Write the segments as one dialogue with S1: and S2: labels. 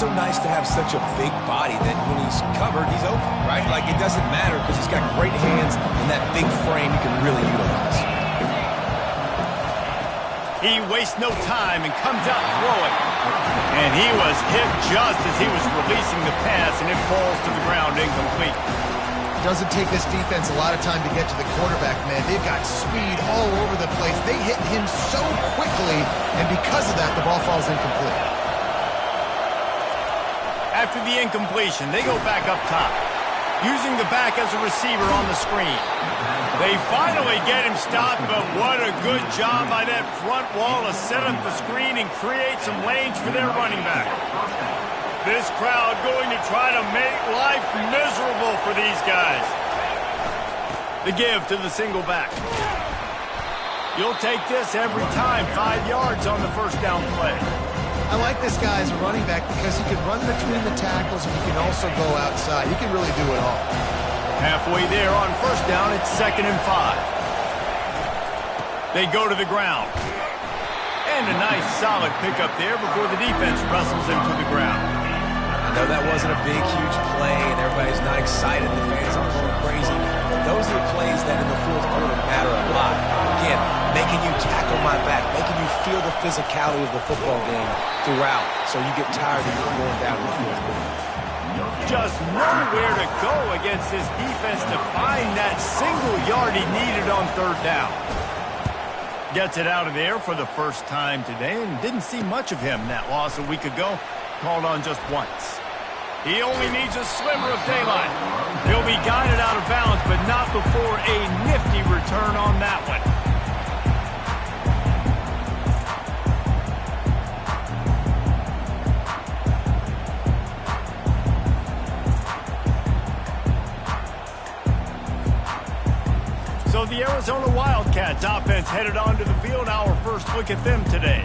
S1: so nice to have such a big body that when he's covered, he's open, right? Like, it doesn't matter because he's got great hands and that big frame he can really utilize.
S2: He wastes no time and comes out throwing. And he was hit just as he was releasing the pass, and it falls to the ground incomplete.
S3: Doesn't take this defense a lot of time to get to the quarterback, man. They've got speed all over the place. They hit him so quickly, and because of that, the ball falls incomplete.
S2: After the incompletion, they go back up top, using the back as a receiver on the screen. They finally get him stopped, but what a good job by that front wall to set up the screen and create some lanes for their running back. This crowd going to try to make life miserable for these guys. The give to the single back. You'll take this every time. 5 yards on the first down play.
S3: I like this guy as a running back because he can run between the tackles and he can also go outside. He can really do it all.
S2: Halfway there on first down, it's 2nd and 5. They go to the ground. And a nice solid pickup there before the defense wrestles him to the ground.
S1: I know that wasn't a big, huge play, and everybody's not excited. The fans aren't going crazy. But those are the plays that in the fourth quarter matter a lot. Again, making you tackle my back, making you feel the physicality of the football game throughout, so you get tired of going down in the fourth quarter.
S2: Just nowhere to go against this defense to find that single yard he needed on third down. Gets it out of there for the first time today, and didn't see much of him that loss a week ago. Called on just once. He only needs a sliver of daylight. He'll be guided out of bounds, but not before a nifty return on that one. So the Arizona Wildcats offense headed onto the field. Our first look at them today.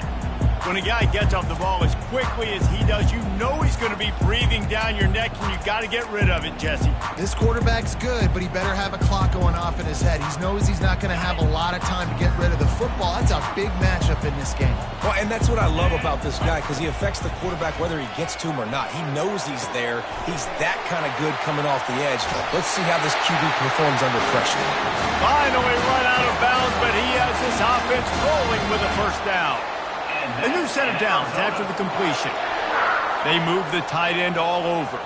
S2: When a guy gets off the ball as quickly as he does, you know he's going to be breathing down your neck, and you got to get rid of it, Jesse.
S3: This quarterback's good, but he better have a clock going off in his head. He knows he's not going to have a lot of time to get rid of the football. That's a big matchup in this game.
S1: Well, and that's what I love about this guy, because he affects the quarterback whether he gets to him or not. He knows he's there. He's that kind of good coming off the edge. Let's see how this QB performs under pressure.
S2: Finally run out of bounds, but he has this offense rolling with a first down. A new set of downs after the completion. They move the tight end all over.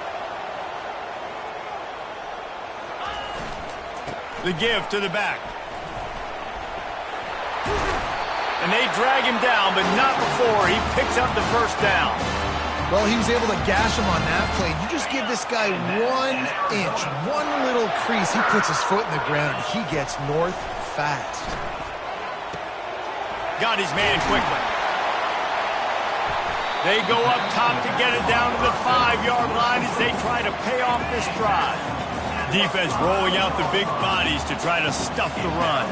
S2: The give to the back. And they drag him down, but not before he picks up the first down.
S3: Well, he was able to gash him on that play. You just give this guy 1 inch, one little crease. He puts his foot in the ground, and he gets north fast.
S2: Got his man quickly. They go up top to get it down to the 5-yard line as they try to pay off this drive. Defense rolling out the big bodies to try to stuff the run.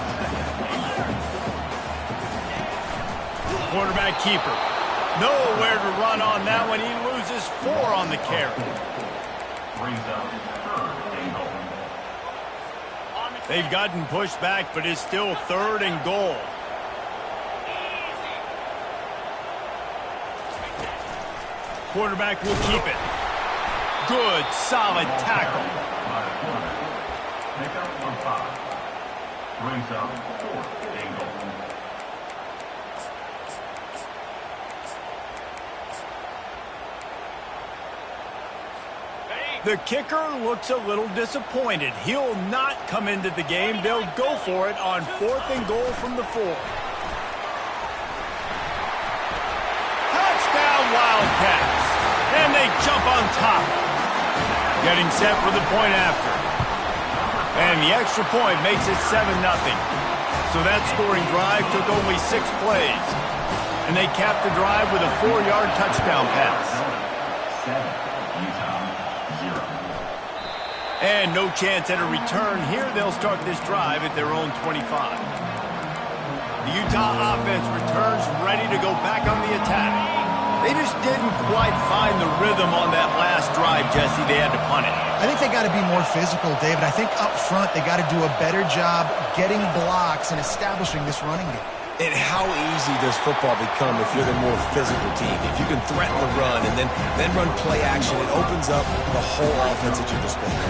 S2: Quarterback keeper. Nowhere to run on that one. He loses 4 on the carry. They've gotten pushed back, but it's still 3rd and goal. Quarterback will keep it. Good, solid tackle. The kicker looks a little disappointed. He'll not come into the game. They'll go for it on 4th and goal from the 4. Touchdown, Wildcats. And they jump on top. Getting set for the point after. And the extra point makes it 7-0. So that scoring drive took only 6 plays. And they capped the drive with a 4-yard touchdown pass. And no chance at a return here. They'll start this drive at their own 25. The Utah offense returns ready to go back on the attack. They just didn't quite find the rhythm on that last drive, Jesse. They had to punt it.
S3: I think they got to be more physical, David. I think up front they got to do a better job getting blocks and establishing this running game.
S1: And how easy does football become if you're the more physical team? If you can threaten the run and then run play action, it opens up the whole offense at your disposal.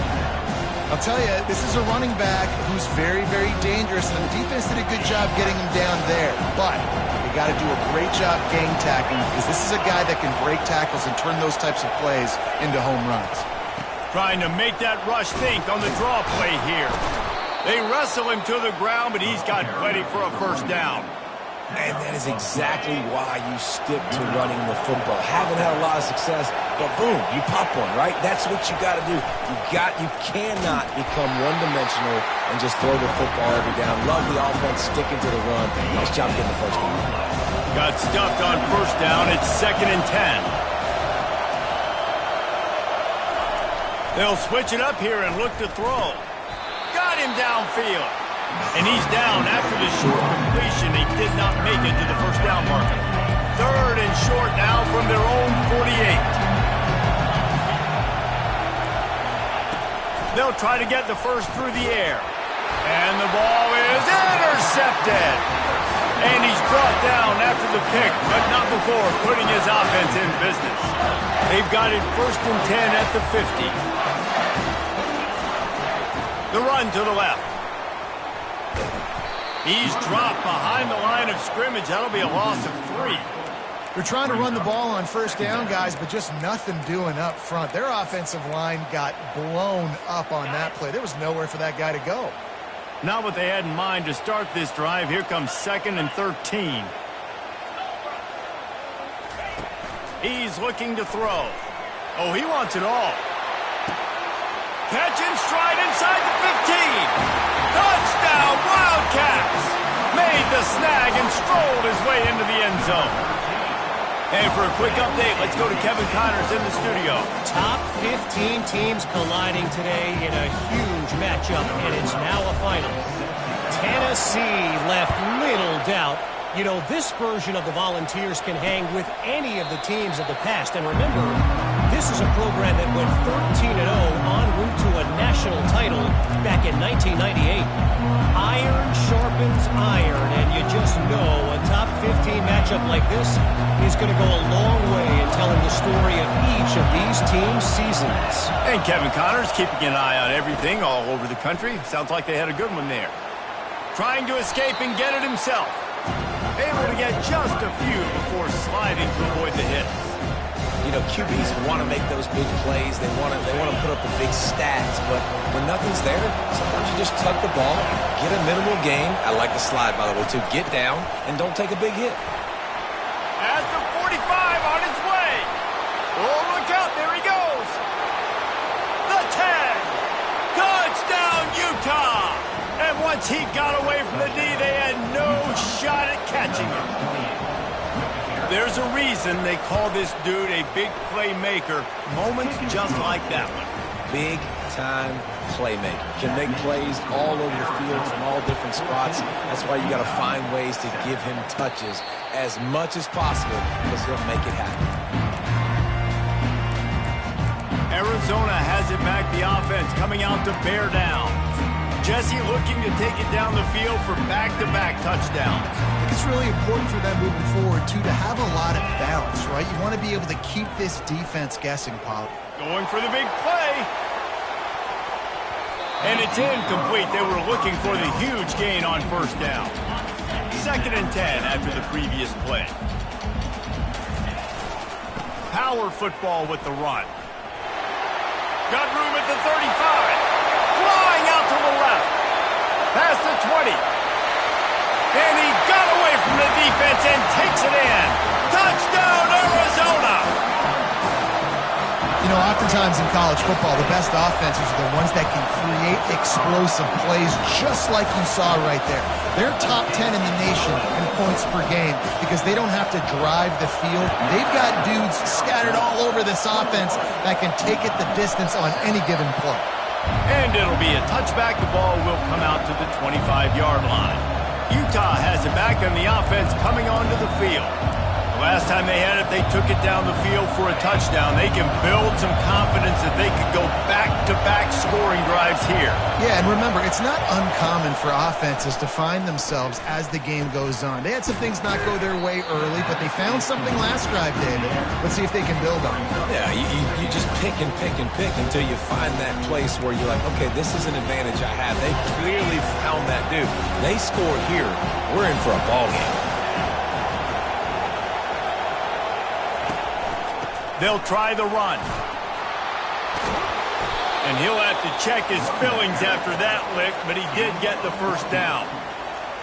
S3: I'll tell you, this is a running back who's very, very dangerous, and the defense did a good job getting him down there. But you got to do a great job gang tackling, because this is a guy that can break tackles and turn those types of plays into home runs.
S2: Trying to make that rush think on the draw play here. They wrestle him to the ground, but he's got plenty for a first down.
S1: And that is exactly why you stick to running the football. Haven't had a lot of success, but boom, you pop one, right? That's what you got to do. You cannot become one-dimensional and just throw the football every down. Love the offense sticking to the run. Nice job getting the first down.
S2: Got stuffed on first down. It's 2nd and 10. They'll switch it up here and look to throw. Got him downfield. And he's down after the short completion. He did not make it to the first down marker. 3rd and short now from their own 48. They'll try to get the first through the air. And the ball is intercepted. And he's brought down after the pick, but not before putting his offense in business. They've got it 1st and 10 at the 50. The run to the left. He's dropped behind the line of scrimmage. That'll be a loss of 3.
S3: They're trying to run the ball on first down, guys, but just nothing doing up front. Their offensive line got blown up on that play. There was nowhere for that guy to go.
S2: Not what they had in mind to start this drive. Here comes 2nd and 13. He's looking to throw. Oh, he wants it all. Catch and stride inside the 15. Touchdown, Wildcats! Made the snag and strolled his way into the end zone. And for a quick update, let's go to Kevin Connors in the studio.
S4: Top 15 teams colliding today in a huge matchup, and it's now a final. Tennessee left little doubt. You know, this version of the Volunteers can hang with any of the teams of the past. And remember, this is a program that went 13-0 en route to a national title back in 1998. Iron sharpens iron, and you just know a top 15 matchup like this is going to go a long way in telling the story of each of these teams' seasons.
S2: And Kevin Connors keeping an eye on everything all over the country. Sounds like they had a good one there. Trying to escape and get it himself. Able to get just a few before sliding to avoid the hit.
S1: You know, QBs want to make those big plays. They want to put up the big stats, but when nothing's there, sometimes you just tuck the ball, get a minimal gain. I like the slide, by the way, too. Get down and don't take a big hit.
S2: At the 45 on his way. Oh, look out. There he goes. The 10. Touchdown, Utah. And once he got away from the D, they had no shot at catching him. There's a reason they call this dude a big playmaker. Moments just like that one.
S1: Big-time playmaker. Can make plays all over the field from all different spots. That's why you got to find ways to give him touches as much as possible, because he'll make it happen.
S2: Arizona has it back, the offense coming out to bear down. Jesse looking to take it down the field for back-to-back touchdowns.
S3: It's really important for them moving forward, too, to have a lot of balance, right? You want to be able to keep this defense guessing, Paul.
S2: Going for the big play. And it's incomplete. They were looking for the huge gain on first down. 2nd and 10 after the previous play. Power football with the run. Got room at the 35. Flying out to the left. Past the 20. And he got away from the defense and takes it in. Touchdown, Arizona!
S3: You know, oftentimes in college football, the best offenses are the ones that can create explosive plays, just like you saw right there. They're top 10 in the nation in points per game because they don't have to drive the field. They've got dudes scattered all over this offense that can take it the distance on any given play.
S2: And it'll be a touchback. The ball will come out to the 25-yard line. Utah has it back on the offense coming onto the field. Last time they had it, they took it down the field for a touchdown. They can build some confidence that they could go back-to-back scoring drives here.
S3: Yeah, and remember, it's not uncommon for offenses to find themselves as the game goes on. They had some things not go their way early, but they found something last drive, David. Let's see if they can build on it.
S1: Yeah, you just pick and pick and pick until you find that place where you're like, okay, this is an advantage I have. They clearly found that dude. They score here, we're in for a ball game.
S2: They'll try the run. And he'll have to check his fillings after that lick, but he did get the first down.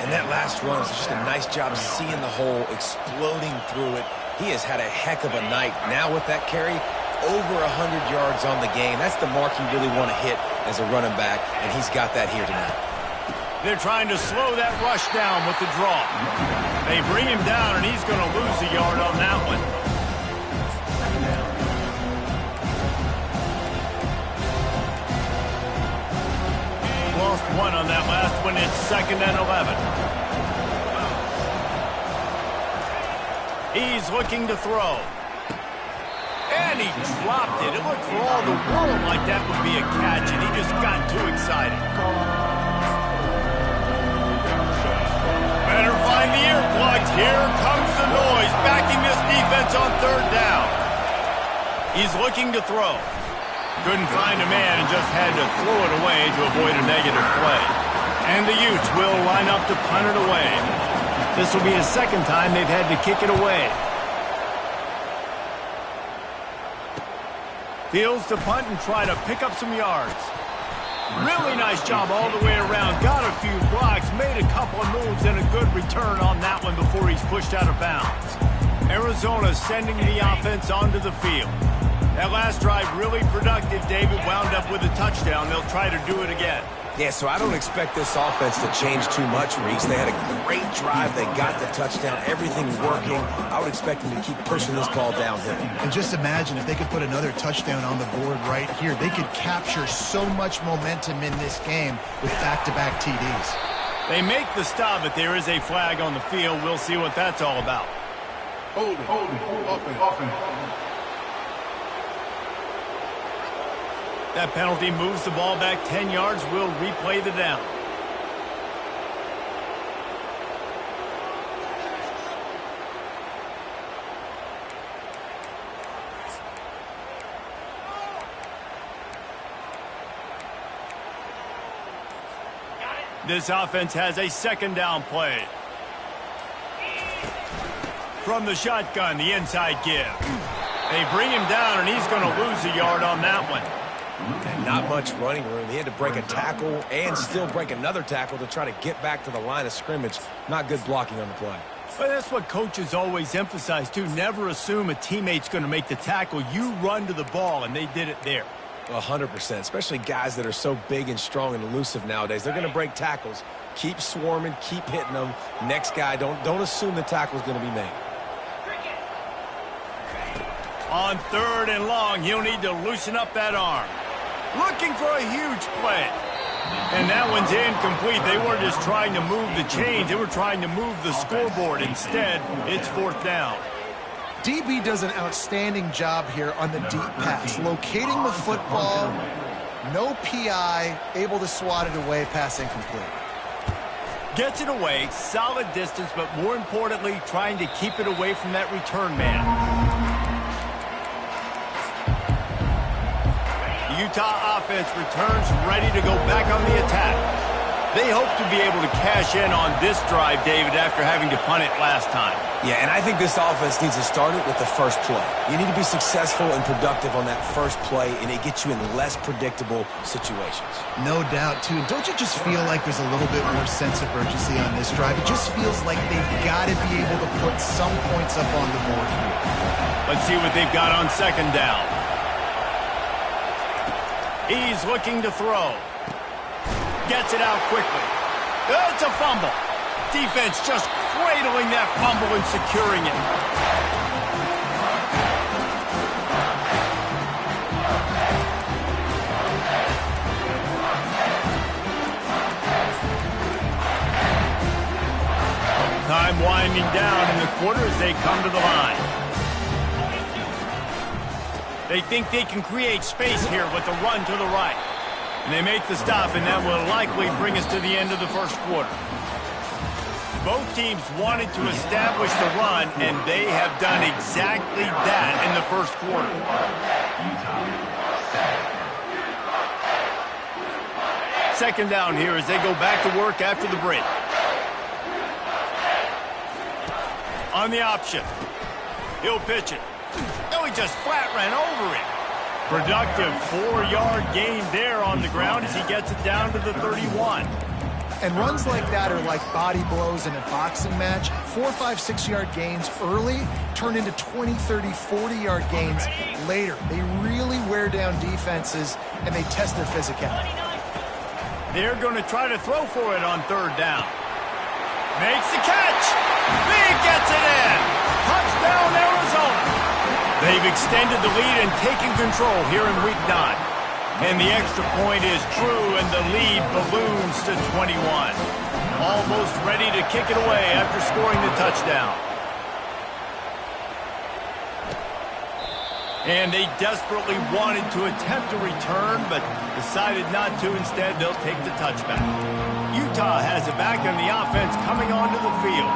S1: And that last run was just a nice job seeing the hole, exploding through it. He has had a heck of a night. Now with that carry, over 100 yards on the game. That's the mark you really want to hit as a running back, and he's got that here tonight.
S2: They're trying to slow that rush down with the draw. They bring him down, and he's going to lose a yard on that one. Lost one on that last one. It's 2nd and 11. He's looking to throw. And he dropped it. It looked for all the world like that would be a catch, and he just got too excited. Better find the earplugs. Here comes the noise, backing this defense on 3rd down. He's looking to throw. Couldn't find a man and just had to throw it away to avoid a negative play. And the Utes will line up to punt it away. This will be the 2nd time they've had to kick it away. Fields to punt and try to pick up some yards. Really nice job all the way around. Got a few blocks, made a couple of moves, and a good return on that one before he's pushed out of bounds. Arizona sending the offense onto the field. That last drive really productive. David wound up with a touchdown. They'll try to do it again.
S1: Yeah, so I don't expect this offense to change too much, Reese. They had a great drive. They got the touchdown. Everything working. I would expect them to keep pushing this ball downhill.
S3: And just imagine if they could put another touchdown on the board right here. They could capture so much momentum in this game with back-to-back TDs.
S2: They make the stop, but there is a flag on the field. We'll see what that's all about.
S5: Hold it.
S2: That penalty moves the ball back 10 yards. We'll replay the down. This offense has a 2nd down play. From the shotgun, the inside give. They bring him down, and he's going to lose a yard on that one.
S1: And not much running room. He had to break a tackle and still break another tackle to try to get back to the line of scrimmage. Not good blocking on the play.
S2: But that's what coaches always emphasize, too. Never assume a teammate's going to make the tackle. You run to the ball, and they did it there.
S1: 100%, especially guys that are so big and strong and elusive nowadays. They're going to break tackles. Keep swarming, keep hitting them. Next guy, don't assume the tackle's going to be made.
S2: On 3rd and long, he'll need to loosen up that arm. Looking for a huge play. And that one's incomplete. They weren't just trying to move the chains. They were trying to move the scoreboard. Instead, it's 4th down.
S3: DB does an outstanding job here on the deep pass. Locating the football, no PI, able to swat it away, pass incomplete.
S2: Gets it away, solid distance, but more importantly, trying to keep it away from that return man. Utah offense returns ready to go back on the attack. They hope to be able to cash in on this drive, David, after having to punt it last time.
S1: Yeah, and I think this offense needs to start it with the first play. You need to be successful and productive on that first play, and it gets you in less predictable situations.
S3: No doubt, too. Don't you just feel like there's a little bit more sense of urgency on this drive? It just feels like they've got to be able to put some points up on the board here.
S2: Let's see what they've got on 2nd down. He's looking to throw. Gets it out quickly. It's a fumble. Defense just cradling that fumble and securing it. Time winding down, and the quarter as they come to the line. They think they can create space here with the run to the right. And they make the stop, and that will likely bring us to the end of the first quarter. Both teams wanted to establish the run, and they have done exactly that in the first quarter. Second down here as they go back to work after the break. On the option. He'll pitch it. No, he just flat ran over it. Productive 4-yard gain there on the ground as he gets it down to the 31.
S3: And runs like that are like body blows in a boxing match. 4, 5, 6-yard gains early turn into 20, 30, 40-yard gains later. They really wear down defenses, and they test their physicality.
S2: They're going to try to throw for it on third down. Makes the catch. Big gets it in. Touchdown, Arizona. They've extended the lead and taken control here in Week 9. And the extra point is true, and the lead balloons to 21. Almost ready to kick it away after scoring the touchdown. And they desperately wanted to attempt a return, but decided not to. Instead, they'll take the touchback. Utah has it back, and the offense coming onto the field.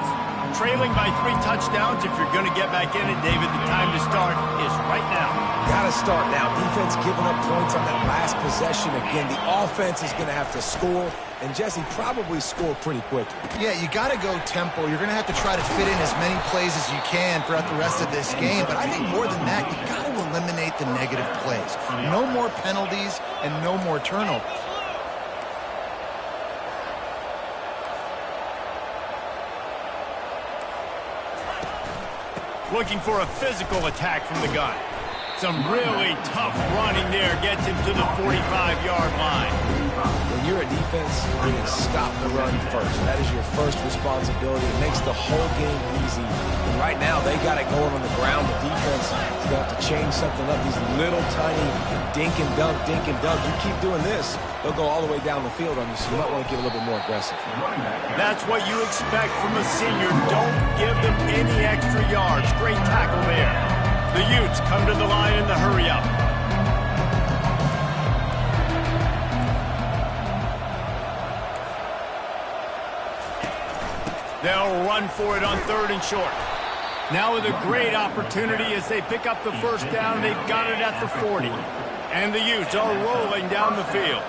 S2: Trailing by 3 touchdowns. If you're going to get back in it, David, the time to start is right now.
S1: Got to start now. Defense giving up points on that last possession. Again, the offense is going to have to score, and Jesse probably score pretty quickly.
S3: Yeah, you got to go tempo. You're going to have to try to fit in as many plays as you can throughout the rest of this game. But I think more than that, you got to eliminate the negative plays. No more penalties and no more turnovers.
S2: Looking for a physical attack from the gun. Some really tough running there gets him to the 45-yard line.
S1: When you're a defense, you can stop the run first. That is your first responsibility. It makes the whole game easy. And right now, they got it going on the ground. The defense is going to have to change something up. These little tiny dink and dunk, dink and dunk. You keep doing this, they'll go all the way down the field on you, so you might want to get a little bit more aggressive.
S2: That's what you expect from a senior. Don't give them any extra yards. Great tackle there. The Utes come to the line in the hurry-up. They'll run for it on third and short. Now with a great opportunity as they pick up the first down. They've got it at the 40. And the Utes are rolling down the field.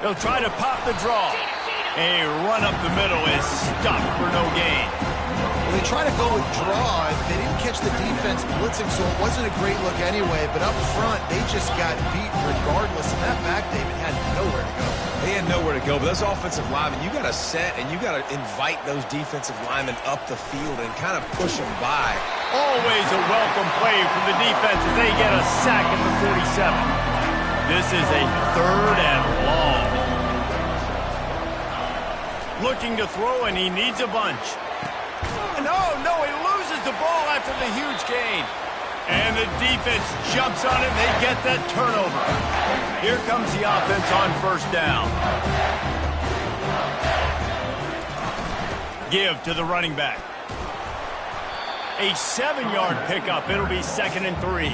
S2: They'll try to pop the draw. A run up the middle is stopped for no gain.
S3: Well, they try to go with draw. They didn't catch the defense blitzing, so it wasn't a great look anyway. But up front, they just got beat regardless. And that back, David, had nowhere to go.
S1: They had nowhere to go, but those offensive linemen, you got to set and you got to invite those defensive linemen up the field and kind of push them by.
S2: Always a welcome play from the defense as they get a sack at the 47. This is a third and long. Looking to throw, and he needs a bunch. No, he loses the ball after the huge gain. And the defense jumps on it, and they get that turnover. Here comes the offense on first down. Give to the running back. A 7-yard pickup. It'll be 2nd and 3.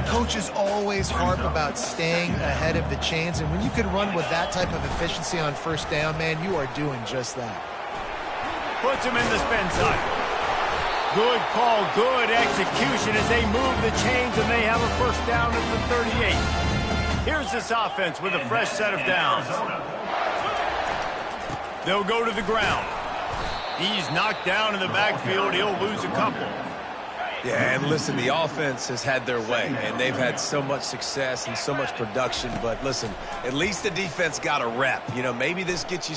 S3: Coaches always harp about staying ahead of the chains, and when you can run with that type of efficiency on first down, man, you are doing just that.
S2: Puts him in the spin side. Good call, good execution as they move the chains, and they have a first down at the 38. Here's this offense with a fresh set of downs. They'll go to the ground. He's knocked down in the backfield. He'll lose a couple.
S1: Yeah, and listen, the offense has had their way, and they've had so much success and so much production. But listen, at least the defense got a rep. You know, maybe this gets you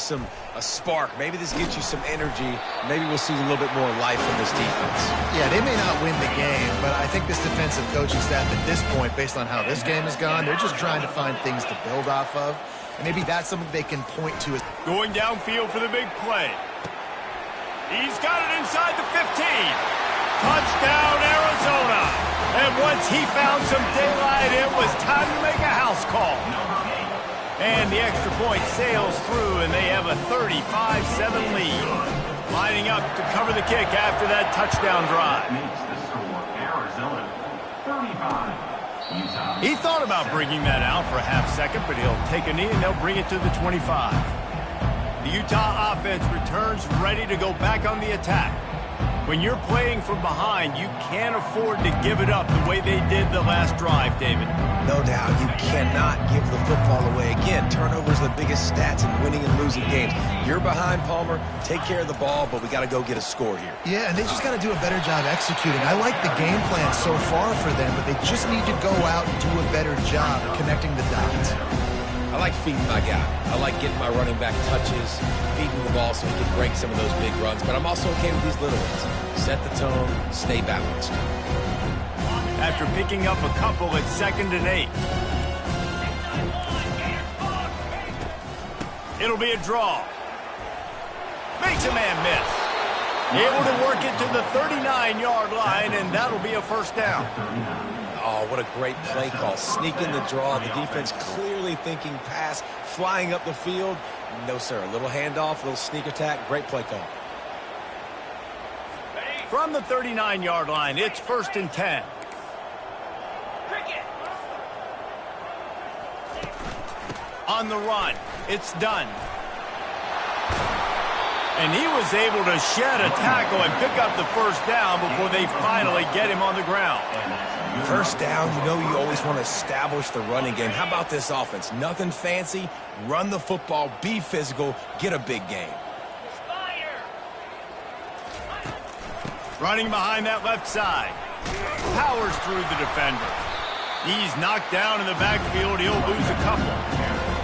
S1: a spark. Maybe this gets you some energy. Maybe we'll see a little bit more life from this defense.
S3: Yeah, they may not win the game, but I think this defensive coaching staff at this point, based on how this game has gone, they're just trying to find things to build off of. And maybe that's something they can point to.
S2: Going downfield for the big play. He's got it inside the 15. Touchdown, Arizona. And once he found some daylight, it was time to make a house call. And the extra point sails through, and they have a 35-7 lead. Lining up to cover the kick after that touchdown drive. He thought about bringing that out for a half second, but he'll take a knee and they'll bring it to the 25. The Utah offense returns ready to go back on the attack. When you're playing from behind, you can't afford to give it up the way they did the last drive, David.
S1: No doubt, you cannot give the football away. Again, turnovers are the biggest stats in winning and losing games. You're behind, Palmer. Take care of the ball, but we got to go get a score here.
S3: Yeah, and they just got to do a better job executing. I like the game plan so far for them, but they just need to go out and do a better job connecting the dots.
S1: I like feeding my guy. I like getting my running back touches, feeding the ball so he can break some of those big runs. But I'm also okay with these little ones. Set the tone, stay balanced.
S2: After picking up a couple at 2nd and 8. It'll be a draw. Makes a man miss. Able to work it to the 39-yard line, and that'll be a first down.
S1: Oh, what a great play call. Sneaking the draw. The defense clearly thinking pass, flying up the field. No, sir. A little handoff, a little sneak attack. Great play call.
S2: From the 39-yard line, it's 1st and 10. On the run, it's done. And he was able to shed a tackle and pick up the first down before they finally get him on the ground.
S1: First down, you know you always want to establish the running game. How about this offense? Nothing fancy. Run the football, be physical, get a big gain.
S2: Running behind that left side. Powers through the defender. He's knocked down in the backfield. He'll lose a couple.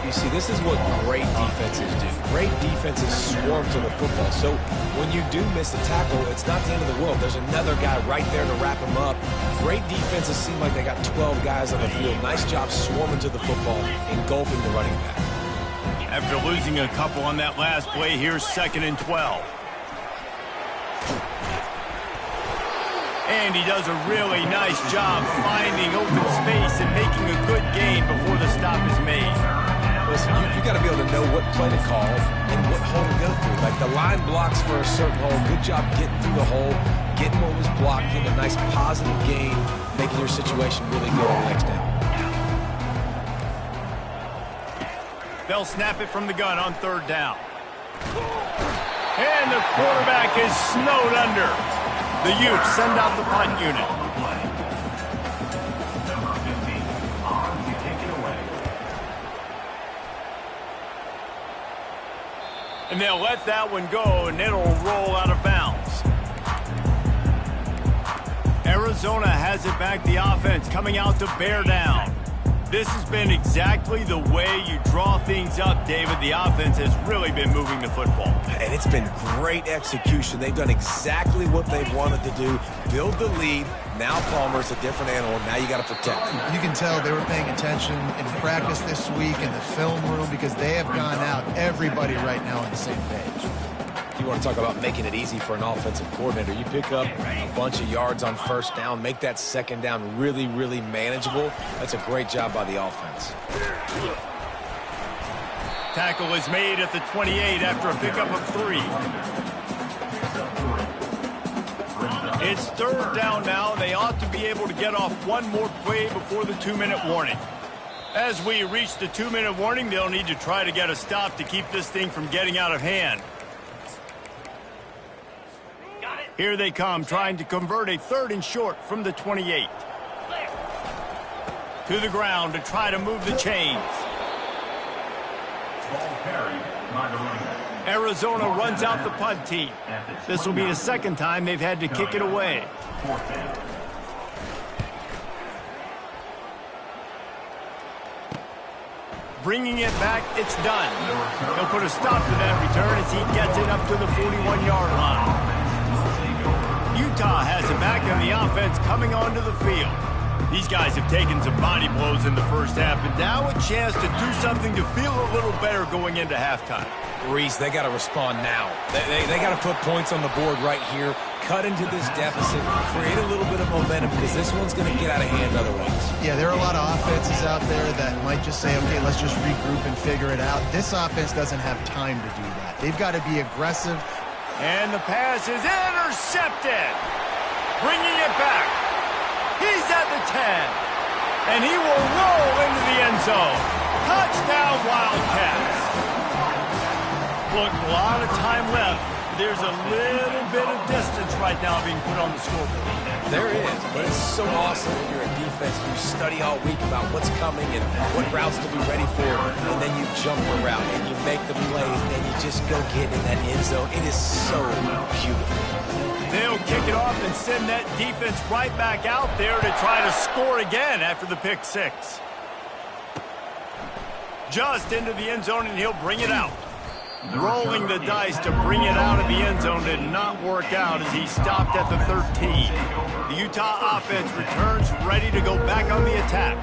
S1: You see, this is what great defenses do. Great defenses swarm to the football. So when you do miss a tackle, it's not the end of the world. There's another guy right there to wrap him up. Great defenses seem like they got 12 guys on the field. Nice job swarming to the football, engulfing the running back.
S2: After losing a couple on that last play, here's 2nd and 12. And he does a really nice job finding open space and making a good gain before the stop is made.
S1: Listen, you got to be able to know what play to call and what hole to go through. Like the line blocks for a certain hole. Good job getting through the hole, getting what was blocked, getting a nice positive gain, making your situation really good on the next down.
S2: They'll snap it from the gun on 3rd down. And the quarterback is snowed under. The Utes send out the punt unit. And they'll let that one go, and it'll roll out of bounds. Arizona has it back, the offense coming out to bear down. This has been exactly the way you draw things up, David. The offense has really been moving the football.
S1: And it's been great execution. They've done exactly what they've wanted to do. Build the lead. Now Palmer's a different animal. Now you got to protect him.
S3: You can tell they were paying attention in practice this week in the film room because they have gone out, everybody right now on the same page.
S1: You want to talk about making it easy for an offensive coordinator. You pick up a bunch of yards on 1st down, make that 2nd down really, really manageable. That's a great job by the offense.
S2: Tackle is made at the 28 after a pickup of 3. It's 3rd down now. They ought to be able to get off one more play before the 2-minute warning. As we reach the 2-minute warning, they'll need to try to get a stop to keep this thing from getting out of hand. Here they come, trying to convert a 3rd and short from the 28. To the ground to try to move the chains. Arizona runs out the punt team. This will be the 2nd time they've had to kick it away. Bringing it back, it's done. They'll put a stop to that return as he gets it up to the 41-yard line. Utah has it back, and the offense coming onto the field. These guys have taken some body blows in the first half, and now a chance to do something to feel a little better going into halftime.
S1: Reese, they got to respond now. They got to put points on the board right here. cut into this deficit, create a little bit of momentum, because this one's going to get out of hand otherwise.
S3: Yeah, there are a lot of offenses out there that might just say, okay, let's just regroup and figure it out. This offense doesn't have time to do that. They've got to be aggressive.
S2: And the pass is intercepted. Bringing it back. He's at the 10. And he will roll into the end zone. Touchdown, Wildcats. Look, a lot of time left. There's a little bit of distance right now being put on the scoreboard.
S1: There is, but it's so awesome when you're a defense. You study all week about what's coming and what routes to be ready for, and then you jump the route and you make the plays and you just go get in that end zone. It is so beautiful.
S2: They'll kick it off and send that defense right back out there to try to score again after the pick six. Just into the end zone, and he'll bring it out. Rolling the dice to bring it out of the end zone did not work out as he stopped at the 13. The Utah offense returns ready to go back on the attack.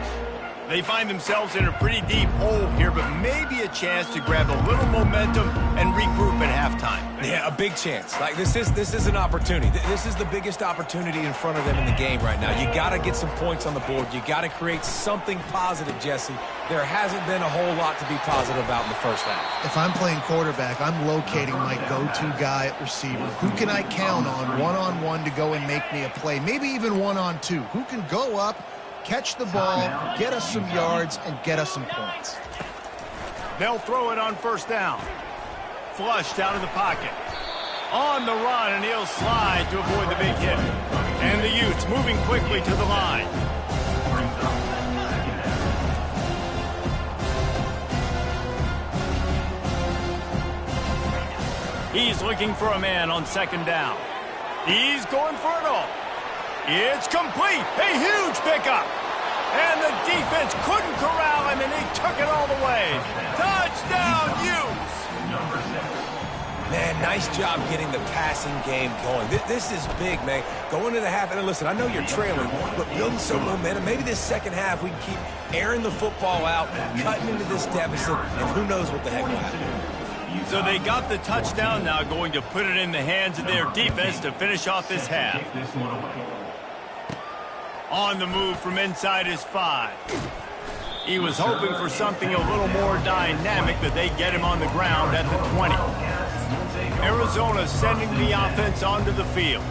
S2: They find themselves in a pretty deep hole here, but maybe a chance to grab a little momentum and regroup at halftime.
S1: Yeah, a big chance. Like this is an opportunity. This is the biggest opportunity in front of them in the game right now. You got to get some points on the board. You got to create something positive, Jesse. There hasn't been a whole lot to be positive about in the first half.
S3: If I'm playing quarterback, I'm locating my go-to guy at receiver. Who can I count on one-on-one to go and make me a play? Maybe even one-on-two. Who can go up, catch the ball, get us some yards, and get us some points.
S2: They'll throw it on first down. Flushed out of the pocket. On the run, and he'll slide to avoid the big hit. And the Utes moving quickly to the line. He's looking for a man on second down. He's going for it all. It's complete. A huge pickup. And the defense couldn't corral him, and he took it all the way. Touchdown, Utes!
S1: Man, nice job getting the passing game going. This is big, man. Going to the half, and listen, I know you're trailing, but building some momentum. Maybe this second half we can keep airing the football out, cutting into this deficit, and who knows what the heck will happen.
S2: So they got the touchdown, now going to put it in the hands of their defense to finish off this half. On the move from inside his 5. He was hoping for something a little more dynamic, but they get him on the ground at the 20. Arizona sending the offense onto the field.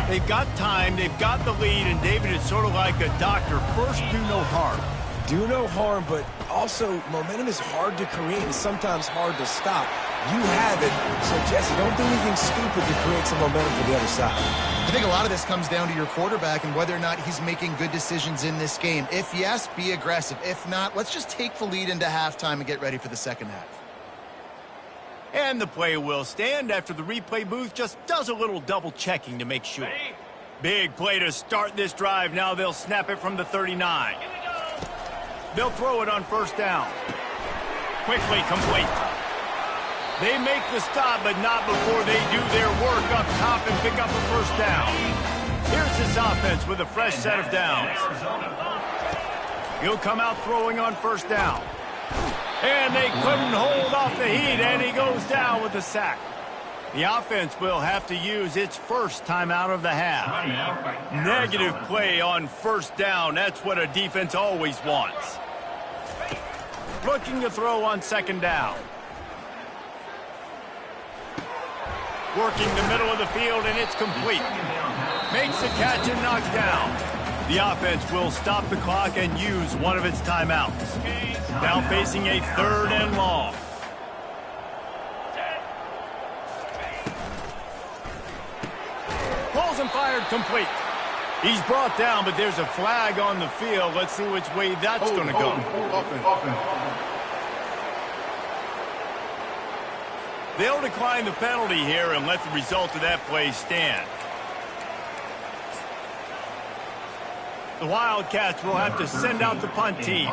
S2: They've got time, they've got the lead, and David is sort of like a doctor. First, do no harm.
S1: Do no harm, but also momentum is hard to create and sometimes hard to stop. You have it, so Jesse, don't do anything stupid to create some momentum for the other side.
S3: I think a lot of this comes down to your quarterback and whether or not he's making good decisions in this game. If yes, be aggressive. If not, let's just take the lead into halftime and get ready for the second half.
S2: And the play will stand after the replay booth just does a little double checking to make sure. Big play to start this drive. Now they'll snap it from the 39. They'll throw it on first down. Quickly complete. They make the stop, but not before they do their work up top and pick up a first down. Here's this offense with a fresh set of downs. He'll come out throwing on first down. And they couldn't hold off the heat, and he goes down with a sack. The offense will have to use its first timeout of the half. Negative play on first down. That's what a defense always wants. Looking to throw on second down. Working the middle of the field, and it's complete. Makes the catch and knocks down. The offense will stop the clock and use one of its timeouts. Now facing a 3rd and long. Pulls and fired complete. He's brought down, but there's a flag on the field. Let's see which way that's going to go. They'll decline the penalty here and let the result of that play stand. The Wildcats will have to send out the punt team.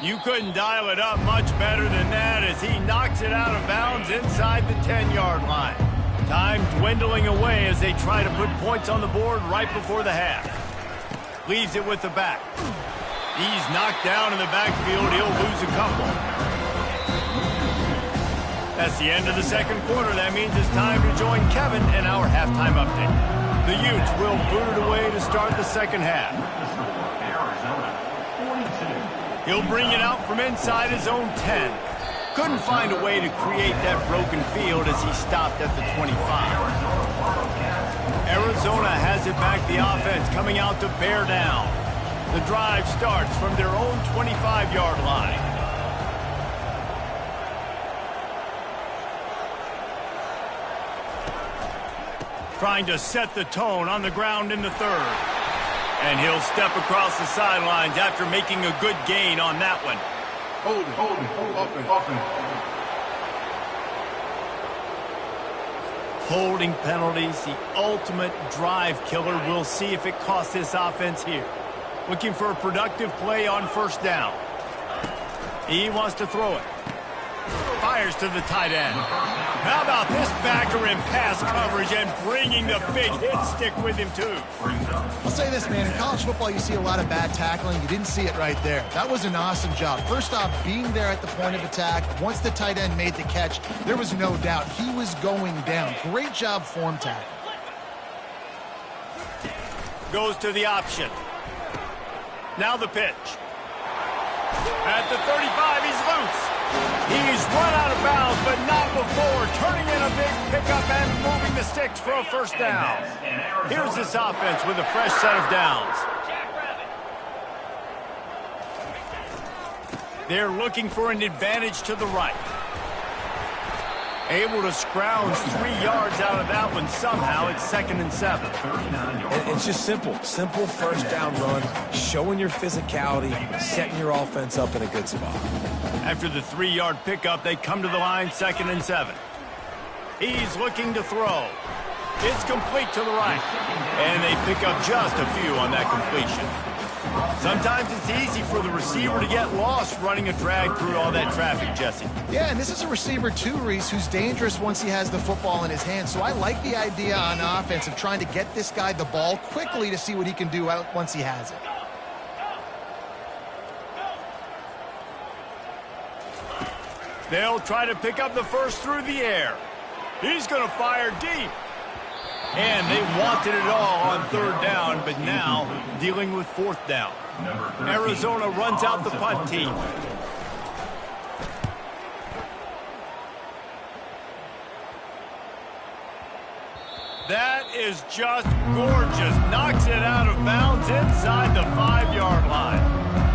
S2: You couldn't dial it up much better than that as he knocks it out of bounds inside the 10-yard line. Time dwindling away as they try to put points on the board right before the half. Leaves it with the back. He's knocked down in the backfield. He'll lose a couple. That's the end of the second quarter. That means it's time to join Kevin in our halftime update. The Utes will boot it away to start the second half. He'll bring it out from inside his own 10. Couldn't find a way to create that broken field as he stopped at the 25. Arizona has it back, the offense coming out to bear down. The drive starts from their own 25-yard line. Trying to set the tone on the ground in the third. And he'll step across the sidelines after making a good gain on that one.
S5: Hold it, offense.
S2: Holding penalties, the ultimate drive killer. We'll see if it costs this offense here. Looking for a productive play on first down. He wants to throw it. Fires to the tight end. How about this backer in pass coverage and bringing the big hit stick with him, too?
S3: I'll say this, man. In college football, you see a lot of bad tackling. You didn't see it right there. That was an awesome job. First off, being there at the point of attack. Once the tight end made the catch, there was no doubt he was going down. Great job form tackle.
S2: Goes to the option. Now the pitch. At the 35, he's loose. He's run out of bounds, but not before turning in a big pickup and moving the sticks for a first down. Here's this offense with a fresh set of downs. They're looking for an advantage to the right. Able to scrounge 3 yards out of that one somehow. It's 2nd and 7.
S1: It's just simple first down run, showing your physicality, setting your offense up in a good spot.
S2: After the 3-yard pickup, they come to the line, 2nd and 7. He's looking to throw. It's complete to the right. And they pick up just a few on that completion. Sometimes it's easy for the receiver to get lost running a drag through all that traffic, Jesse.
S3: Yeah, and this is a receiver too, Reese, who's dangerous once he has the football in his hands. So I like the idea on offense of trying to get this guy the ball quickly to see what he can do once he has it.
S2: They'll try to pick up the first through the air. He's going to fire deep. And they wanted it all on 3rd down, but now dealing with 4th down. Arizona runs out the punt team. That is just gorgeous. Knocks it out of bounds inside the 5-yard line.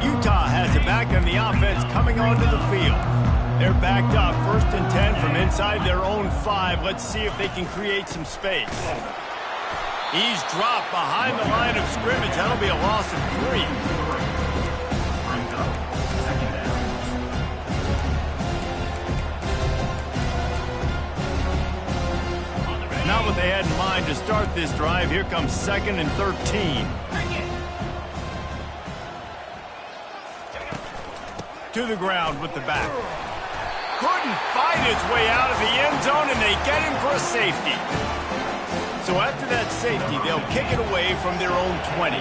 S2: Utah has it back on the offense coming onto the field. They're backed up, 1st and 10 from inside their own 5. Let's see if they can create some space. He's dropped behind the line of scrimmage. That'll be a loss of 3. Not what they had in mind to start this drive. Here comes 2nd and 13. To the ground with the back. Couldn't fight his way out of the end zone, and they get him for a safety. So after that safety, they'll kick it away from their own 20.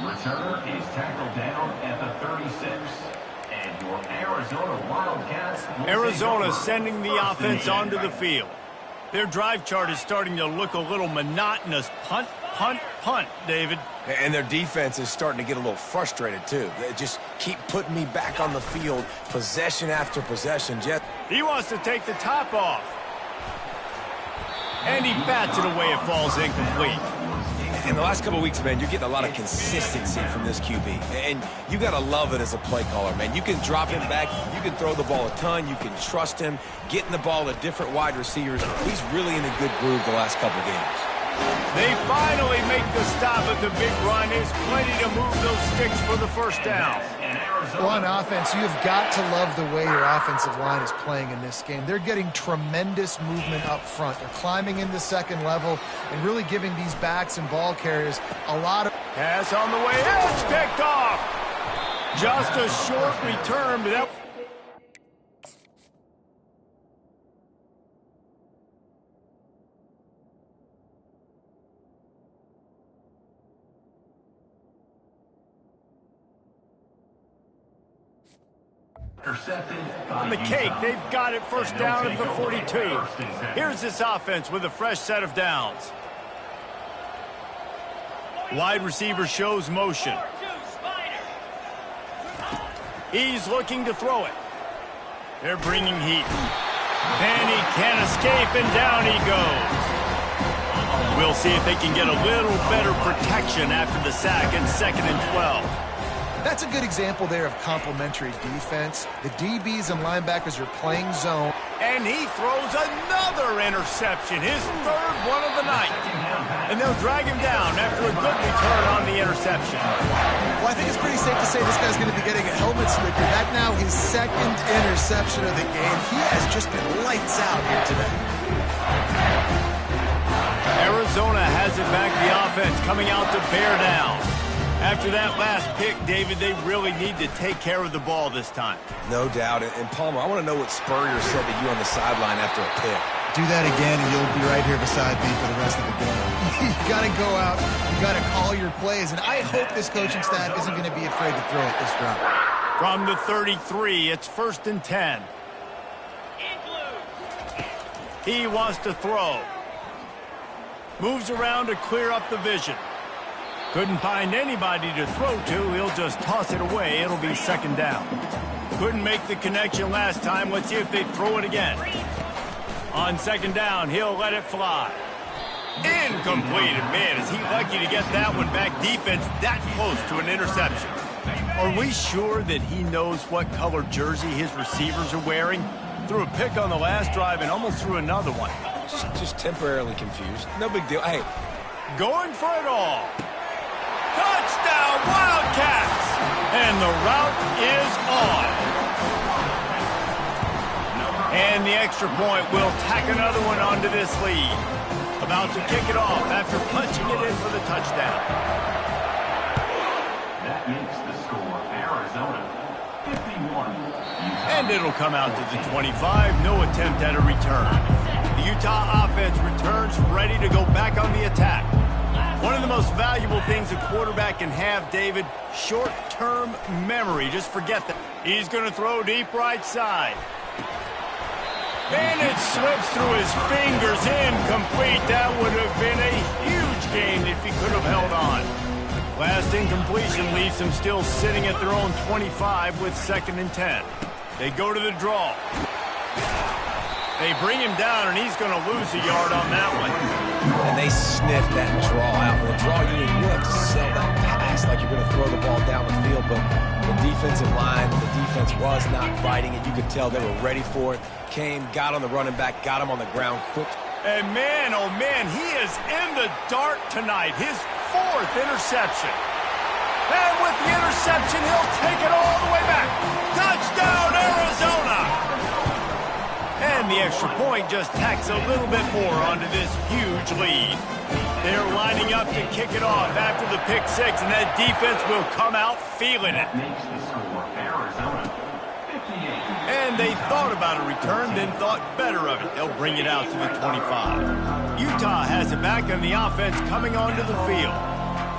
S6: Returner is tackled down at the 36. And your Arizona Wildcats.
S2: Arizona sending the offense onto the field. Their drive chart is starting to look a little monotonous. Punt, punt, punt, David.
S1: And their defense is starting to get a little frustrated, too. They just keep putting me back on the field, possession after possession.
S2: He wants to take the top off. And he bats it away. It falls incomplete.
S1: In the last couple of weeks, man, you're getting a lot of consistency from this QB. And you got to love it as a play caller, man. You can drop him back. You can throw the ball a ton. You can trust him. Getting the ball to different wide receivers. He's really in a good groove the last couple games.
S2: They finally make the stop at the big run. There's plenty to move those sticks for the first down.
S3: Well, on offense, you've got to love the way your offensive line is playing in this game. They're getting tremendous movement up front. They're climbing into second level and really giving these backs and ball carriers a lot of...
S2: Pass on the way. It's picked off. Just a short return, but that... On the cake, they've got it first down at the 42. Here's this offense with a fresh set of downs. Wide receiver shows motion. He's looking to throw it. They're bringing heat. And he can't escape, and down he goes. We'll see if they can get a little better protection after the sack in 2nd and 12.
S3: That's a good example there of complementary defense. The DBs and linebackers are playing zone.
S2: And he throws another interception, his 3rd one of the night. And they'll drag him down after a good return on the interception.
S3: Well, I think it's pretty safe to say this guy's going to be getting a helmet slipper. That now his 2nd interception of the game. He has just been lights out here today.
S2: Arizona has it back, the offense coming out to bear down. After that last pick, David, they really need to take care of the ball this time.
S1: No doubt. And Palmer, I want to know what Spurrier said to you on the sideline after a pick.
S3: Do that again, and you'll be right here beside me for the rest of the game. You got to go out. You got to call your plays. And I hope this coaching staff isn't going to be afraid to throw it this drive.
S2: From the 33, it's 1st and 10. He wants to throw. Moves around to clear up the vision. Couldn't find anybody to throw to. He'll just toss it away. It'll be 2nd down. Couldn't make the connection last time. Let's see if they throw it again. On 2nd down, he'll let it fly. Incomplete. Man, is he lucky to get that one back. Defense that close to an interception. Are we sure that he knows what color jersey his receivers are wearing? Threw a pick on the last drive and almost threw another one.
S1: Just temporarily confused. No big deal. Hey,
S2: going for it all. Touchdown, Wildcats! And the route is on. And the extra point will tack another one onto this lead. About to kick it off after punching it in for the touchdown.
S6: That makes the score Arizona 51.
S2: And it'll come out to the 25. No attempt at a return. The Utah offense returns ready to go back on the attack. One of the most valuable things a quarterback can have, David, short-term memory. Just forget that. He's going to throw deep right side. And it slips through his fingers, incomplete. That would have been a huge gain if he could have held on. Last incompletion leaves them still sitting at their own 25 with 2nd and 10. They go to the draw. They bring him down, and he's going to lose a yard on that one.
S1: And they sniff that draw out. With a draw unit, you have to sell that pass like you're going to throw the ball down the field. But the defensive line, the defense was not fighting it. You could tell they were ready for it. Came, got on the running back, got him on the ground quick.
S2: And man, oh man, he is in the dark tonight. His 4th interception. And with the interception, he'll take it all the way back. Touchdown, Arizona! And the extra point just tacks a little bit more onto this huge lead. They're lining up to kick it off after the pick 6, and that defense will come out feeling it.
S6: Makes the score Arizona 58.
S2: And they thought about a return, then thought better of it. They'll bring it out to the 25. Utah has it back, and the offense coming onto the field.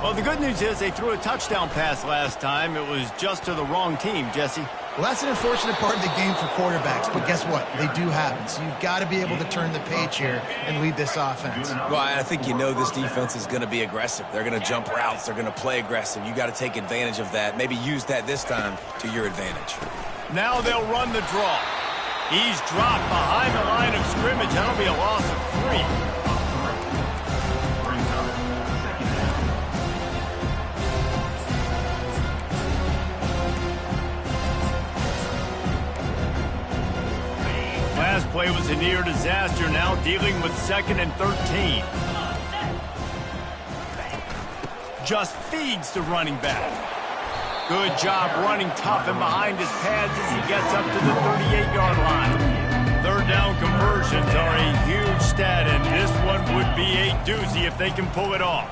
S2: Well, the good news is they threw a touchdown pass last time. It was just to the wrong team, Jesse.
S3: Well, that's an unfortunate part of the game for quarterbacks, but guess what? They do happen. So you've got to be able to turn the page here and lead this offense.
S1: Well, I think you know this defense is going to be aggressive. They're going to jump routes. They're going to play aggressive. You got to take advantage of that. Maybe use that this time to your advantage.
S2: Now they'll run the draw. He's dropped behind the line of scrimmage. That'll be a loss of 3. Last play was a near disaster, now dealing with 2nd and 13. Just feeds the running back. Good job running tough and behind his pads as he gets up to the 38-yard line. 3rd down conversions are a huge stat, and this one would be a doozy if they can pull it off.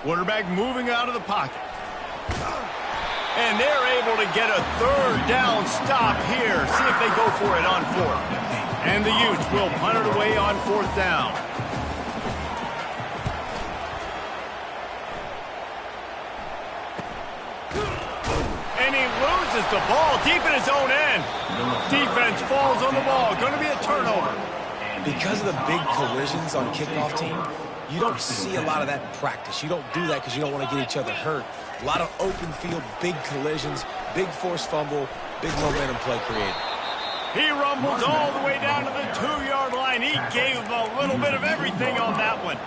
S2: Quarterback moving out of the pocket. And they're able to get a 3rd down stop here. See if they go for it on 4th. And the Utes will punt it away on 4th down. And And he loses the ball deep in his own end. Defense falls on the ball. Going to be a turnover.
S1: Because of the big collisions on kickoff team, you don't see a lot of that in practice. You don't do that because you don't want to get each other hurt. A lot of open field, big collisions, big forced fumble, big momentum play created.
S2: He rumbles all the way down to the 2-yard line. He gave him a little bit of everything on that one.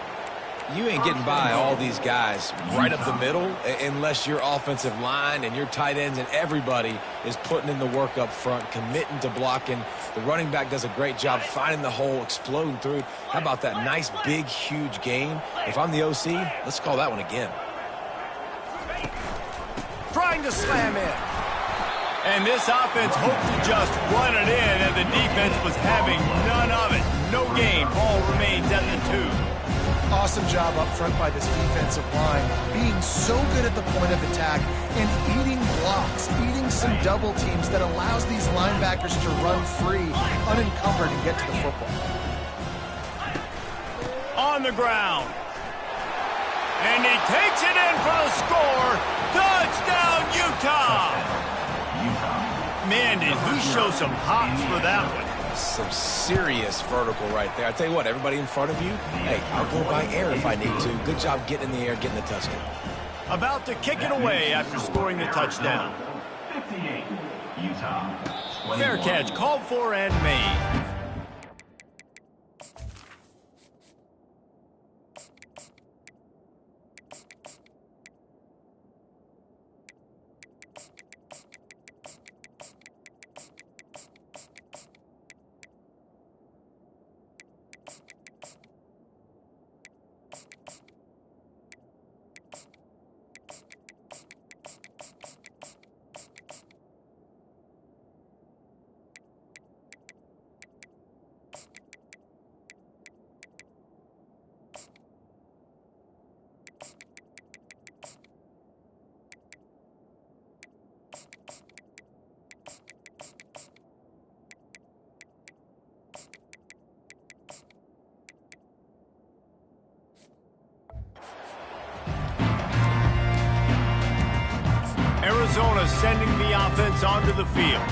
S1: You ain't getting by all these guys right up the middle unless your offensive line and your tight ends and everybody is putting in the work up front, committing to blocking. The running back does a great job finding the hole, exploding through. How about that nice, big, huge game? If I'm the OC, let's call that one again.
S2: Trying to slam in. And this offense hoped to just run it in, and the defense was having none of it. No gain. Ball remains at the 2.
S3: Awesome job up front by this defensive line, being so good at the point of attack and eating blocks, eating some double teams that allows these linebackers to run free, unencumbered, and get to the football.
S2: On the ground. And he takes it in for the score. Touchdown, Utah! Man, did he show some hops for that one.
S1: Some serious vertical right there. I tell you what, everybody in front of you, hey, I'll go by air if I need to. Good job getting in the air, getting the touchdown.
S2: About to kick it away after scoring the touchdown.
S6: 58, Utah. 21.
S2: Fair catch, called for and made. Arizona sending the offense onto the field.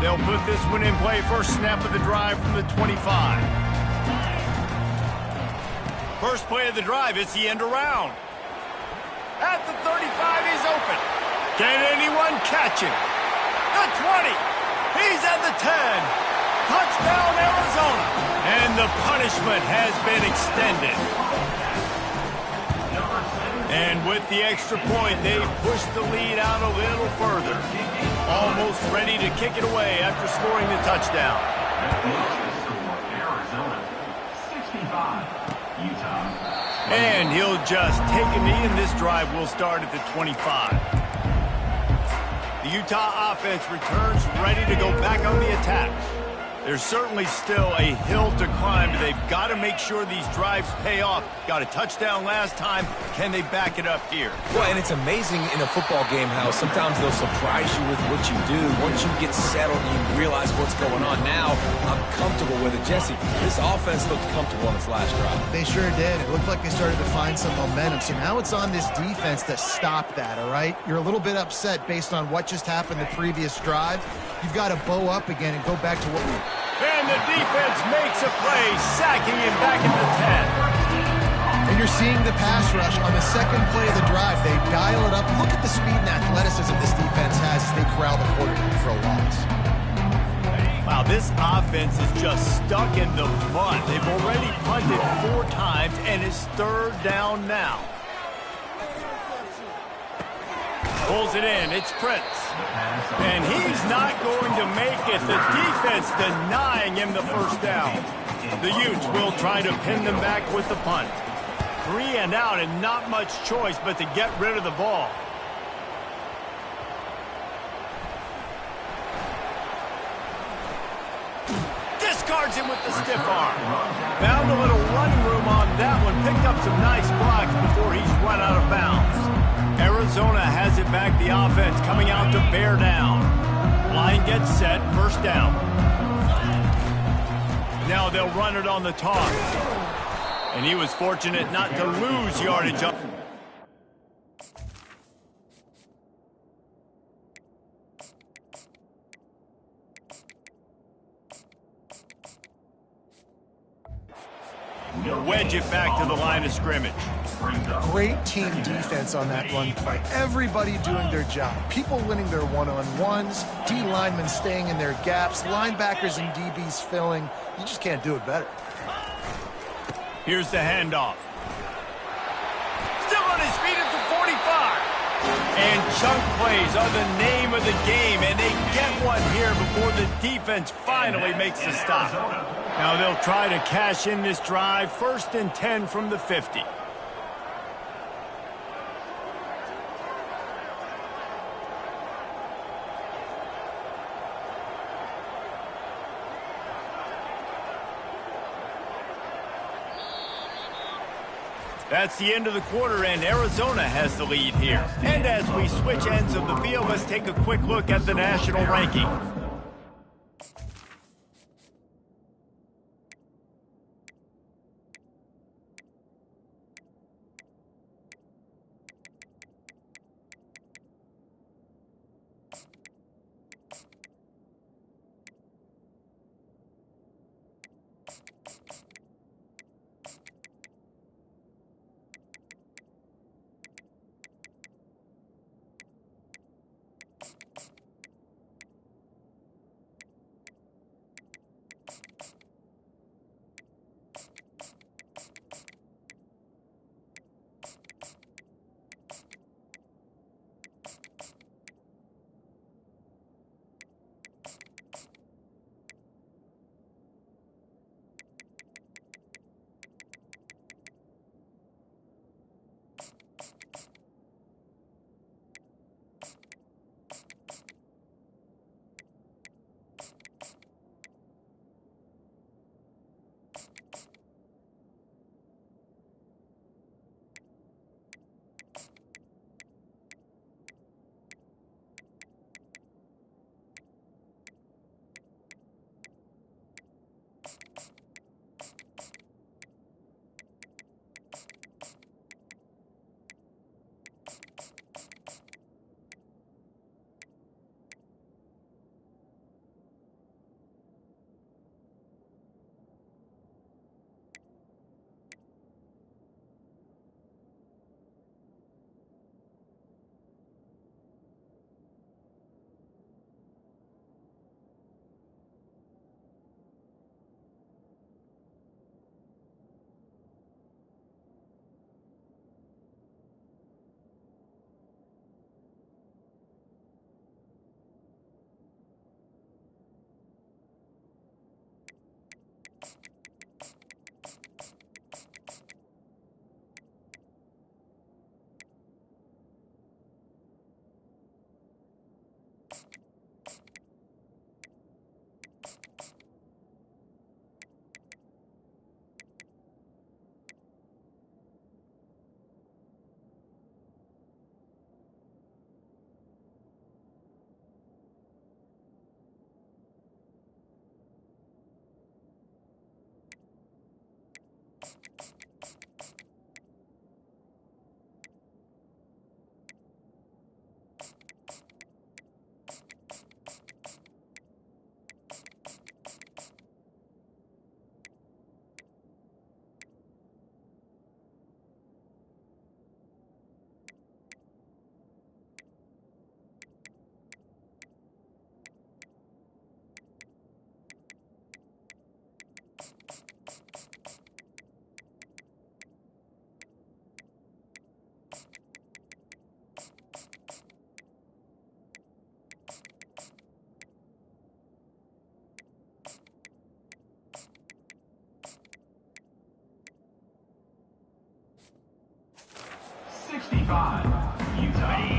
S2: They'll put this one in play. First snap of the drive from the 25. First play of the drive, it's the end around. At the 35, he's open. Can anyone catch him? The 20. He's at the 10. Touchdown, Arizona. And the punishment has been extended. And with the extra point, they've pushed the lead out a little further. Almost ready to kick it away after scoring the touchdown.
S6: Arizona, 65, Utah.
S2: And he'll just take a knee, and this drive will start at the 25. The Utah offense returns ready to go back on the attack. There's certainly still a hill to climb, but they've got to make sure these drives pay off. Got a touchdown last time. Can they back it up here?
S1: Well, and it's amazing in a football game how sometimes they'll surprise you with what you do. Once you get settled and you realize what's going on, now I'm comfortable with it. Jesse, this offense looked comfortable on its last drive.
S3: They sure did. It looked like they started to find some momentum. So now it's on this defense to stop that, all right? You're a little bit upset based on what just happened the previous drive. You've got to bow up again and go back to what we...
S2: And the defense makes a play, sacking him back at the 10.
S3: And you're seeing the pass rush on the second play of the drive. They dial it up. Look at the speed and athleticism this defense has as they corral the quarterback for a loss.
S2: Wow, this offense is just stuck in the mud. They've already punted 4 times, and it's 3rd down now. Pulls it in. It's Prince. And he's not going to make it. The defense denying him the first down. The Utes will try to pin them back with the punt. 3 and out and not much choice but to get rid of the ball. Discards him with the stiff arm. Found a little running room on that one. Picked up some nice blocks before he's run out of bounds. Arizona has it back, the offense coming out to bear down. Line gets set, first down. Now they'll run it on the toss. And he was fortunate not to lose yardage up. wedge it back to the line of scrimmage.
S3: Great team defense on that run play. Everybody doing their job. People winning their one-on-ones, D linemen staying in their gaps, linebackers and DBs filling. You just can't do it better.
S2: Here's the handoff. Still on his feet at the 45. And chunk plays are the name of the game, and they get one here before the defense finally makes the stop. Now they'll try to cash in this drive, 1st and 10 from the 50. That's the end of the quarter, and Arizona has the lead here. And as we switch ends of the field, let's take a quick look at the national ranking.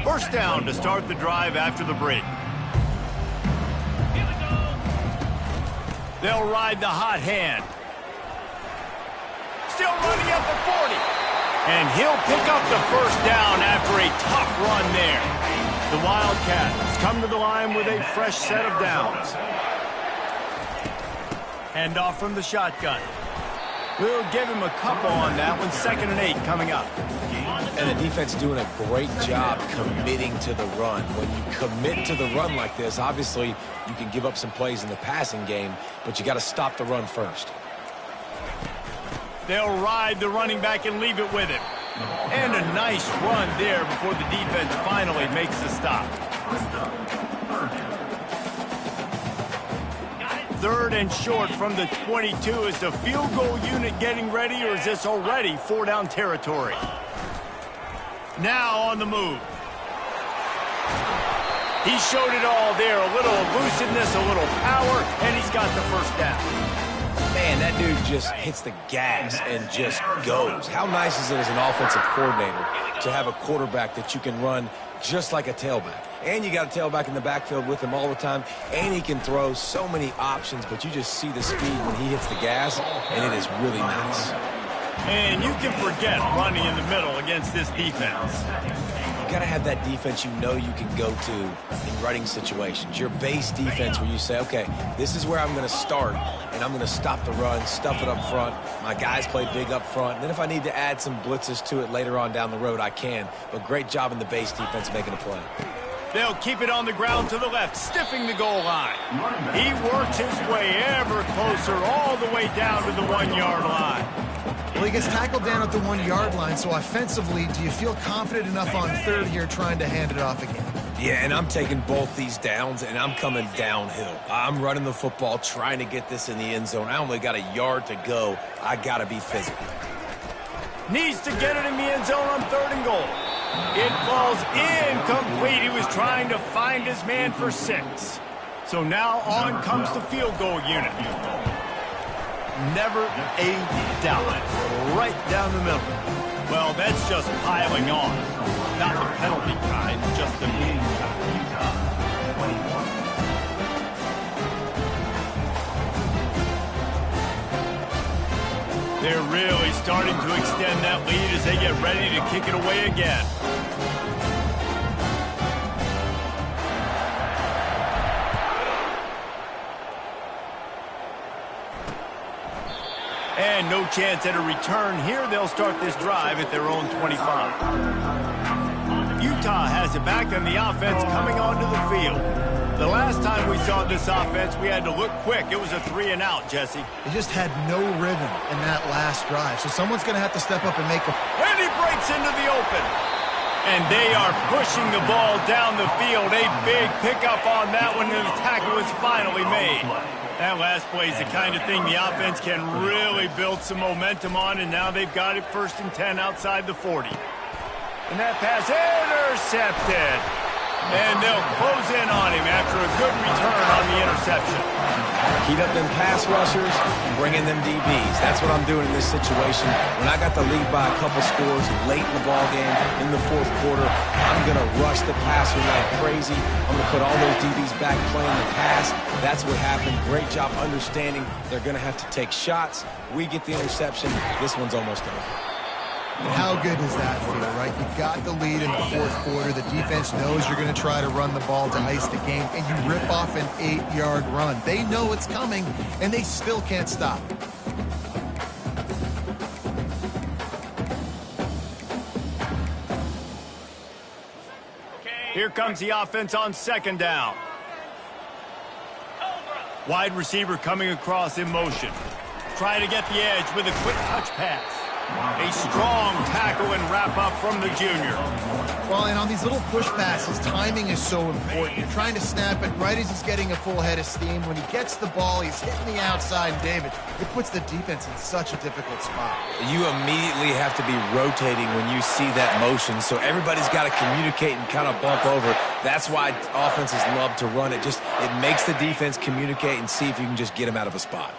S2: First down to start the drive after the break. They'll ride the hot hand. Still running at the 40. And he'll pick up the first down after a tough run there. The Wildcats come to the line with a fresh set of downs. Hand off from the shotgun. We'll give him a couple on that one. 2nd and 8 coming up.
S1: And the defense doing a great job committing to the run. When you commit to the run like this, obviously you can give up some plays in the passing game, but you got to stop the run first.
S2: They'll ride the running back and leave it with him. And a nice run there before the defense finally makes the stop. Third and short from the 22. Is the field goal unit getting ready, or is this already 4-down territory? Now on the move. He showed it all there. A little elusiveness, a little power, and he's got the first down.
S1: Man, that dude just hits the gas and just goes. How nice is it as an offensive coordinator to have a quarterback that you can run just like a tailback? And you got a tailback in the backfield with him all the time, and he can throw so many options, but you just see the speed when he hits the gas, and it is really nice.
S2: And you can forget running in the middle against this defense.
S1: You got to have that defense you know you can go to in running situations. Your base defense where you say, okay, this is where I'm going to start, and I'm going to stop the run, stuff it up front. My guys play big up front. And then if I need to add some blitzes to it later on down the road, I can. But great job in the base defense making a play.
S2: They'll keep it on the ground to the left, stiffing the goal line. He works his way ever closer all the way down to the 1-yard line.
S3: Well, he gets tackled down at the 1-yard line, so offensively, do you feel confident enough on third here trying to hand it off again?
S1: Yeah, and I'm taking both these downs, and I'm coming downhill. I'm running the football, trying to get this in the end zone. I only got a yard to go. I got to be physical.
S2: Needs to get it in the end zone on 3rd and goal. It falls incomplete. He was trying to find his man for 6. So now on comes the field goal unit. Never a doubt. Right down the middle. Well, that's just piling on. Not the penalty kind, just the mean kind. They're really starting to extend that lead as they get ready to kick it away again. And no chance at a return here. They'll start this drive at their own 25. Utah has it back, and the offense coming onto the field. The last time we saw this offense, we had to look quick. It was a 3-and-out, Jesse.
S3: They just had no rhythm in that last drive, so someone's going to have to step up and make a...
S2: And he breaks into the open. And they are pushing the ball down the field. A big pickup on that one, and the tackle is finally made. That last play is the kind of thing the offense can really build some momentum on, and now they've got it 1st and 10 outside the 40. And that pass intercepted. And they'll close in on him after a good return on the interception.
S1: Keep up them pass rushers and bring in them DBs. That's what I'm doing in this situation. When I got the lead by a couple scores late in the ball game in the 4th quarter, I'm going to rush the passer like crazy. I'm going to put all those DBs back playing the pass. That's what happened. Great job understanding they're going to have to take shots. We get the interception. This one's almost over.
S3: How good does that feel, right? You got the lead in the 4th quarter. The defense knows you're going to try to run the ball to ice the game, and you rip off an 8-yard run. They know it's coming, and they still can't stop.
S2: Here comes the offense on 2nd down. Wide receiver coming across in motion. Trying to get the edge with a quick touch pass. A strong tackle and wrap up from the junior.
S3: Well, and on these little push passes, timing is so important. You're trying to snap it right as he's getting a full head of steam. When he gets the ball, he's hitting the outside, David. It puts the defense in such a difficult spot.
S1: You immediately have to be rotating when you see that motion, so everybody's got to communicate and kind of bump over. That's why offenses love to run it. It makes the defense communicate and see if you can just get them out of a spot.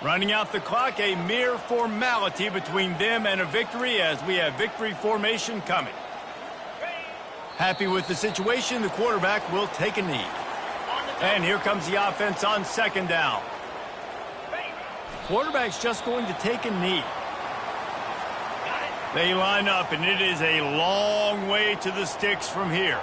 S2: Running out the clock, a mere formality between them and a victory as we have victory formation coming. Happy with the situation, the quarterback will take a knee. And here comes the offense on 2nd down. Quarterback's just going to take a knee. They line up, and it is a long way to the sticks from here.